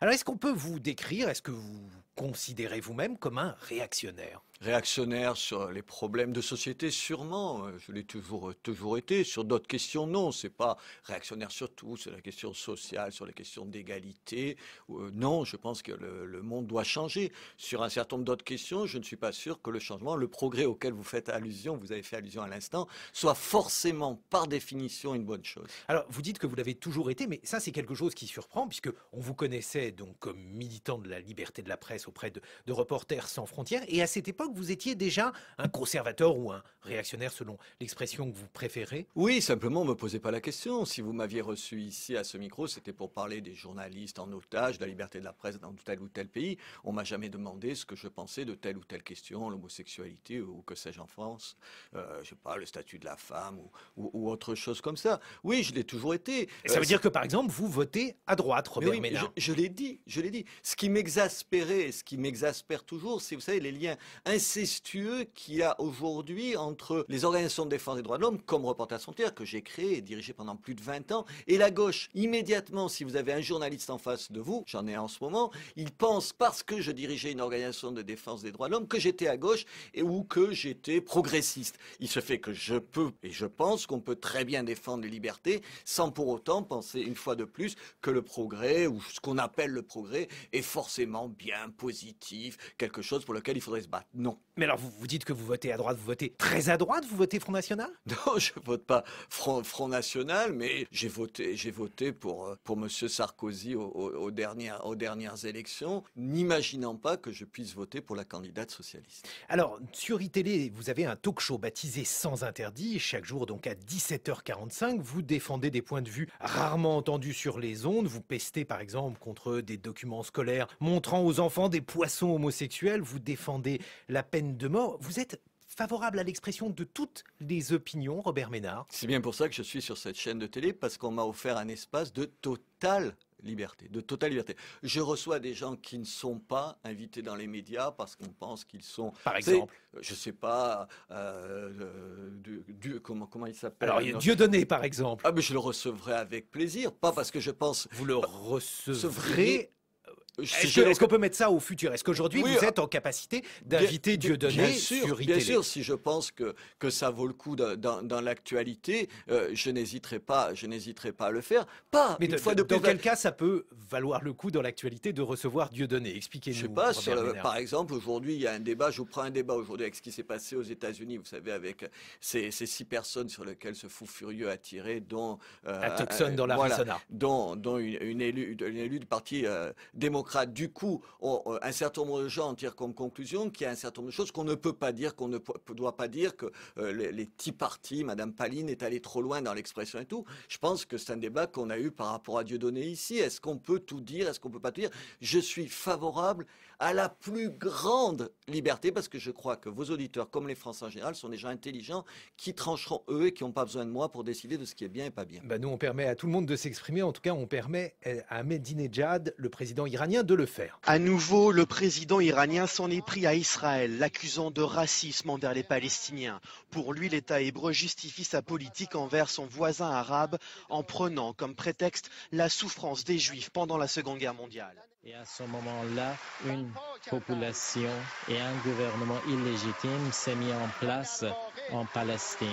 Alors, est-ce qu'on peut vous décrire, est-ce que vous considérez vous-même comme un réactionnaire? Réactionnaire sur les problèmes de société, sûrement. Je l'ai toujours été. Sur d'autres questions, non. C'est pas réactionnaire sur tout. Sur la question sociale, sur les questions d'égalité. Non, je pense que le monde doit changer. Sur un certain nombre d'autres questions, je ne suis pas sûr que le changement, le progrès auquel vous faites allusion, vous avez fait allusion à l'instant, soit forcément, par définition, une bonne chose. Alors, vous dites que vous l'avez toujours été, mais ça, c'est quelque chose qui surprend, puisque on vous connaissait donc comme militant de la liberté de la presse auprès de Reporters sans frontières, et à cette époque, vous étiez déjà un conservateur ou un réactionnaire, selon l'expression que vous préférez. Oui, simplement, ne me posez pas la question. Si vous m'aviez reçu ici à ce micro, c'était pour parler des journalistes en otage, de la liberté de la presse dans tel ou tel pays. On m'a jamais demandé ce que je pensais de telle ou telle question, l'homosexualité ou que sais-je en France, je sais pas, le statut de la femme ou autre chose comme ça. Oui, je l'ai toujours été. Et ça veut dire que, par exemple, vous votez à droite, Mais Robert oui, mais Ménard. je l'ai dit, je l'ai dit. Ce qui m'exaspérait, ce qui m'exaspère toujours, c'est, vous savez, les liens incestueux qu'il y a aujourd'hui entre les organisations de défense des droits de l'homme, comme Reporters sans frontières, que j'ai créé et dirigé pendant plus de 20 ans, et la gauche. Immédiatement, si vous avez un journaliste en face de vous, j'en ai en ce moment, il pense, parce que je dirigeais une organisation de défense des droits de l'homme, que j'étais à gauche ou que j'étais progressiste. Il se fait que je peux, et je pense qu'on peut très bien défendre les libertés sans pour autant penser, une fois de plus, que le progrès, ou ce qu'on appelle le progrès, est forcément bien positif, quelque chose pour lequel il faudrait se battre. Non. Mais alors, vous dites que vous votez à droite, vous votez très à droite, vous votez Front National? Non, je vote pas Front National, mais j'ai voté pour Monsieur Sarkozy aux dernières élections, n'imaginant pas que je puisse voter pour la candidate socialiste. Alors, sur iTélé, vous avez un talk show baptisé Sans Interdit. Chaque jour, donc à 17h45, vous défendez des points de vue rarement entendus sur les ondes. Vous pestez, par exemple, contre des documents scolaires montrant aux enfants des poissons homosexuels. Vous défendez la peine de mort. Vous êtes favorable à l'expression de toutes les opinions, Robert Ménard. C'est bien pour ça que je suis sur cette chaîne de télé, parce qu'on m'a offert un espace de totale liberté, de totale liberté. Je reçois des gens qui ne sont pas invités dans les médias parce qu'on pense qu'ils sont... Par exemple. Je sais pas, comment il s'appelle? Alors, Dieudonné, par exemple. Ah, mais je le recevrai avec plaisir, pas parce que je pense... Vous le Recevriez. recevrez. Est-ce qu'on peut mettre ça au futur? Est-ce qu'aujourd'hui, Oui, vous êtes en capacité d'inviter Dieudonné sur bien iTélé? sûr, si je pense que ça vaut le coup dans l'actualité, je n'hésiterai pas à le faire. Pas Mais une fois de plus. dans quel cas ça peut valoir le coup dans l'actualité de recevoir Dieudonné? Expliquez-nous, Je sais pas, Robert Ménard. par exemple, aujourd'hui, il y a un débat, je vous prends un débat aujourd'hui avec ce qui s'est passé aux États-Unis, vous savez, avec ces 6 personnes sur lesquelles ce fou furieux a tiré, dont... À Tucson, dans voilà, l'Arizona. dont une élue du Parti démocrate. Du coup, un certain nombre de gens en tirent comme conclusion qu'il y a un certain nombre de choses qu'on ne peut pas dire, qu'on ne doit pas dire, que les petits partis, Madame Palin est allée trop loin dans l'expression et tout. Je pense que c'est un débat qu'on a eu par rapport à Dieudonné ici. Est-ce qu'on peut tout dire? Est-ce qu'on peut pas tout dire? Je suis favorable à la plus grande liberté, parce que je crois que vos auditeurs, comme les Français en général, sont des gens intelligents qui trancheront eux et qui n'ont pas besoin de moi pour décider de ce qui est bien et pas bien. Bah nous, on permet à tout le monde de s'exprimer. En tout cas, on permet à Ahmadinejad, le président iranien, de le faire. À nouveau, le président iranien s'en est pris à Israël, l'accusant de racisme envers les Palestiniens. Pour lui, l'État hébreu justifie sa politique envers son voisin arabe en prenant comme prétexte la souffrance des Juifs pendant la Seconde Guerre mondiale. Et à ce moment-là, une population et un gouvernement illégitime s'est mis en place en Palestine.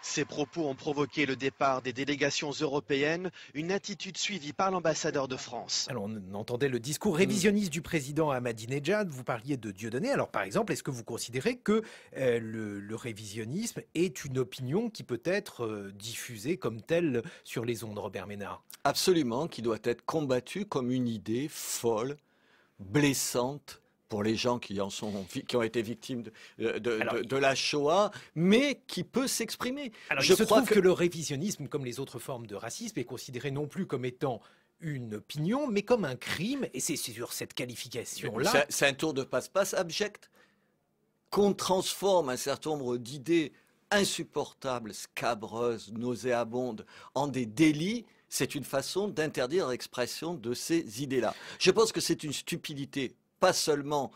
Ces propos ont provoqué le départ des délégations européennes, une attitude suivie par l'ambassadeur de France. Alors, on entendait le discours révisionniste du président Ahmadinejad. Vous parliez de Dieudonné. Alors, par exemple, est-ce que vous considérez que le révisionnisme est une opinion qui peut être diffusée comme telle sur les ondes, Robert Ménard? Absolument, qui doit être combattue comme une idée folle, blessante, pour les gens qui ont été victimes de la Shoah, mais qui peut s'exprimer. Alors, il se trouve que le révisionnisme, comme les autres formes de racisme, est considéré non plus comme étant une opinion, mais comme un crime, et c'est sur cette qualification-là... C'est un tour de passe-passe abject, qu'on transforme un certain nombre d'idées insupportables, scabreuses, nauséabondes, en des délits. C'est une façon d'interdire l'expression de ces idées-là. Je pense que c'est une stupidité, pas seulement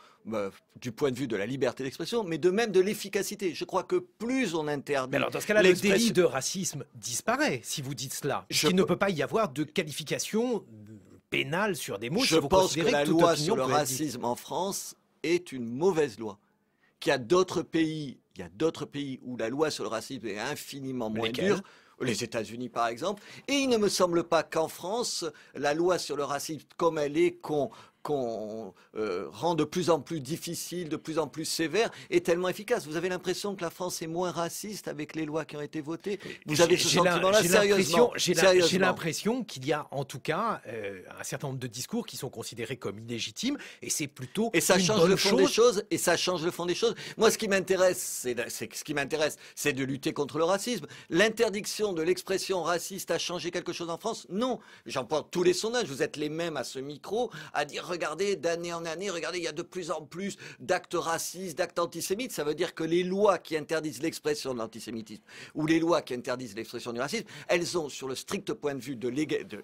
du point de vue de la liberté d'expression, mais de même de l'efficacité. Je crois que plus on interdit... Mais alors, dans ce cas-là, le délit de racisme disparaît, si vous dites cela. Il ne peut pas y avoir de qualification pénale sur des mots Je si vous pense que considérez la toute loi opinion sur le peut être dite. racisme en France est une mauvaise loi. Qu'il y a d'autres pays, il y a d'autres pays où la loi sur le racisme est infiniment moins Lesquels? dure. Les États-Unis, par exemple. Et il ne me semble pas qu'en France, la loi sur le racisme, comme elle est, qu'on rend de plus en plus difficile, de plus en plus sévère, est tellement efficace. Vous avez l'impression que la France est moins raciste avec les lois qui ont été votées? Vous avez ce sentiment-là, sérieusement? J'ai l'impression qu'il y a en tout cas un certain nombre de discours qui sont considérés comme illégitimes, et c'est plutôt Et ça une change bonne le fond des chose. choses. Et ça change le fond des choses. Moi, ce qui m'intéresse, c'est de lutter contre le racisme. L'interdiction de l'expression raciste a changé quelque chose en France? Non. J'en prends tous les sondages. Vous êtes les mêmes à ce micro à dire, regardez, d'année en année, regardez, il y a de plus en plus d'actes racistes, d'actes antisémites. Ça veut dire que les lois qui interdisent l'expression de l'antisémitisme ou les lois qui interdisent l'expression du racisme, elles ont, sur le strict point de vue de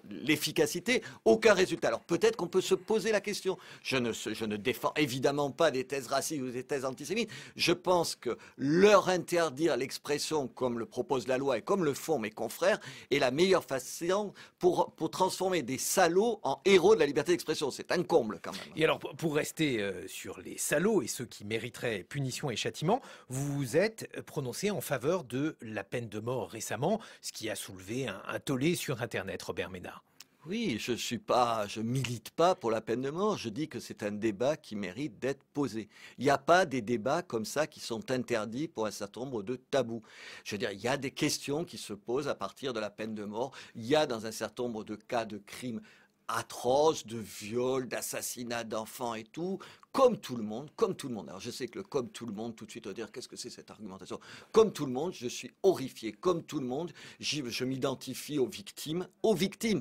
l'efficacité, aucun résultat. Alors peut-être qu'on peut se poser la question. Je ne défends évidemment pas des thèses racistes ou des thèses antisémites. Je pense que leur interdire l'expression, comme le propose la loi et comme le font mes confrères, est la meilleure façon pour transformer des salauds en héros de la liberté d'expression. C'est un comble quand même. Et alors, pour rester sur les salauds et ceux qui mériteraient punition et châtiment, vous vous êtes prononcé en faveur de la peine de mort récemment, ce qui a soulevé un tollé sur Internet, Robert Ménard. Oui, je milite pas pour la peine de mort. Je dis que c'est un débat qui mérite d'être posé. Il n'y a pas des débats comme ça qui sont interdits pour un certain nombre de tabous. Je veux dire, il y a des questions qui se posent à partir de la peine de mort. Il y a dans un certain nombre de cas de crimes atroces, de viols, d'assassinats d'enfants et tout, comme tout le monde, comme tout le monde. Alors je sais que le comme tout le monde, tout de suite on va dire qu'est-ce que c'est cette argumentation? Comme tout le monde, je suis horrifié, comme tout le monde, je m'identifie aux victimes,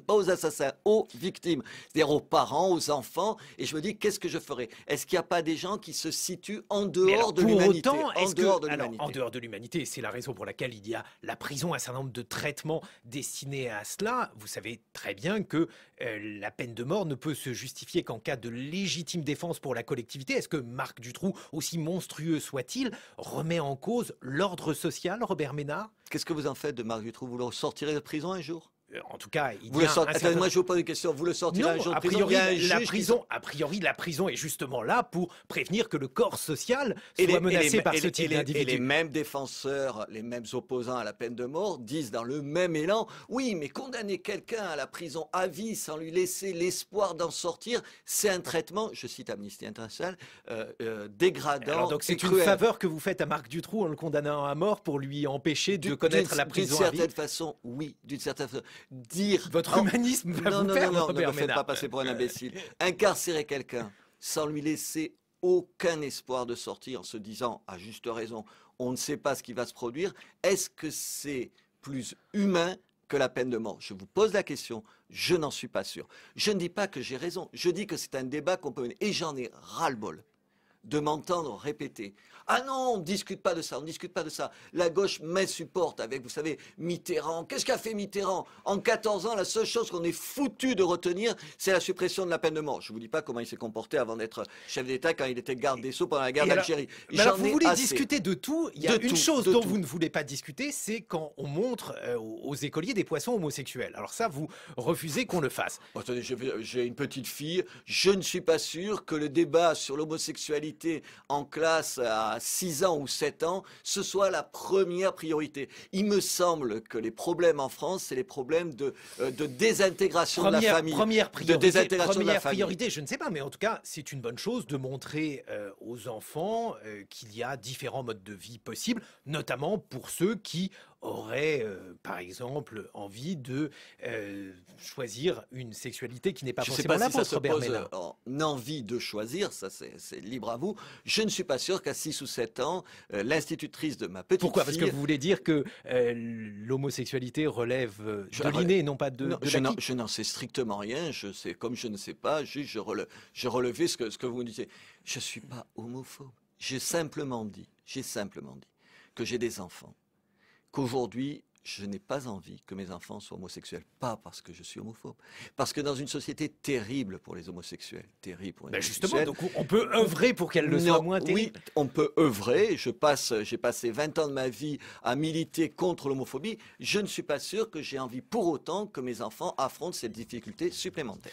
pas aux assassins, aux victimes, c'est-à-dire aux parents, aux enfants, et je me dis qu'est-ce que je ferais? Est-ce qu'il n'y a pas des gens qui se situent en dehors de l'humanité? En dehors de l'humanité, c'est la raison pour laquelle il y a la prison, un certain nombre de traitements destinés à cela. Vous savez très bien que la peine de mort ne peut se justifier qu'en cas de légitime défense pour la collectivité. Est-ce que Marc Dutroux, aussi monstrueux soit-il, remet en cause l'ordre social, Robert Ménard? Qu'est-ce que vous en faites de Marc Dutroux? Vous le sortirez de prison un jour? En tout cas, il Vous y le a sortez. un certain... Moi, je vous pose une question. Vous le sortirez un Non, jour de a prison? priori, Il y a un juge la prison est justement là pour prévenir que le corps social soit menacé par ce type d'individu. Et les mêmes défenseurs, les mêmes opposants à la peine de mort disent dans le même élan, oui, mais condamner quelqu'un à la prison à vie sans lui laisser l'espoir d'en sortir, c'est un traitement, je cite Amnesty International, dégradant. Alors donc c'est une faveur que vous faites à Marc Dutroux en le condamnant à mort pour lui empêcher de connaître la prison à vie? D'une certaine façon, oui. D'une certaine façon. Dire... Votre humanisme va vous perdre, non, Robert ne me faites Ménard. pas passer pour un imbécile. Incarcérer quelqu'un sans lui laisser aucun espoir de sortir en se disant, à juste raison, on ne sait pas ce qui va se produire, est-ce que c'est plus humain que la peine de mort? Je vous pose la question, je n'en suis pas sûr. Je ne dis pas que j'ai raison, je dis que c'est un débat qu'on peut mener. Et j'en ai ras-le-bol de m'entendre répéter. Ah non, on ne discute pas de ça, on ne discute pas de ça. La gauche m'insupporte avec, vous savez, Mitterrand. Qu'est-ce qu'a fait Mitterrand? En 14 ans, la seule chose qu'on est foutu de retenir, c'est la suppression de la peine de mort. Je ne vous dis pas comment il s'est comporté avant d'être chef d'État quand il était garde des Sceaux pendant la guerre d'Algérie. Alors vous voulez discuter de tout. Il y a une chose dont tout. vous ne voulez pas discuter, c'est quand on montre aux écoliers des poissons homosexuels. Alors ça, vous refusez qu'on le fasse. Bon, attendez, j'ai une petite fille. Je ne suis pas sûr que le débat sur l'homosexualité en classe à 6 ans ou 7 ans, ce soit la première priorité. Il me semble que les problèmes en France, c'est les problèmes de désintégration de la famille. Première de priorité, je ne sais pas, mais en tout cas, c'est une bonne chose de montrer aux enfants qu'il y a différents modes de vie possibles, notamment pour ceux qui auraient, par exemple, envie de choisir une sexualité qui n'est pas forcément la vôtre, Robert Ménard. Envie de choisir, ça c'est libre à vous. Je ne suis pas sûr qu'à 6 ou 7 ans, l'institutrice de ma petite Pourquoi? fille... Parce que vous voulez dire que l'homosexualité relève de l'inné et non pas de l'acquis? Je n'en sais strictement rien. Je sais, comme je ne sais pas, juste je relevais ce que vous me disiez. Je ne suis pas homophobe. J'ai simplement dit que j'ai des enfants, qu'aujourd'hui, je n'ai pas envie que mes enfants soient homosexuels. Pas parce que je suis homophobe. Parce que dans une société terrible pour les homosexuels, justement, donc on peut œuvrer pour qu'elle le soit moins terrible. Oui, on peut œuvrer. J'ai passé 20 ans de ma vie à militer contre l'homophobie. Je ne suis pas sûr que j'ai envie pour autant que mes enfants affrontent cette difficulté supplémentaire.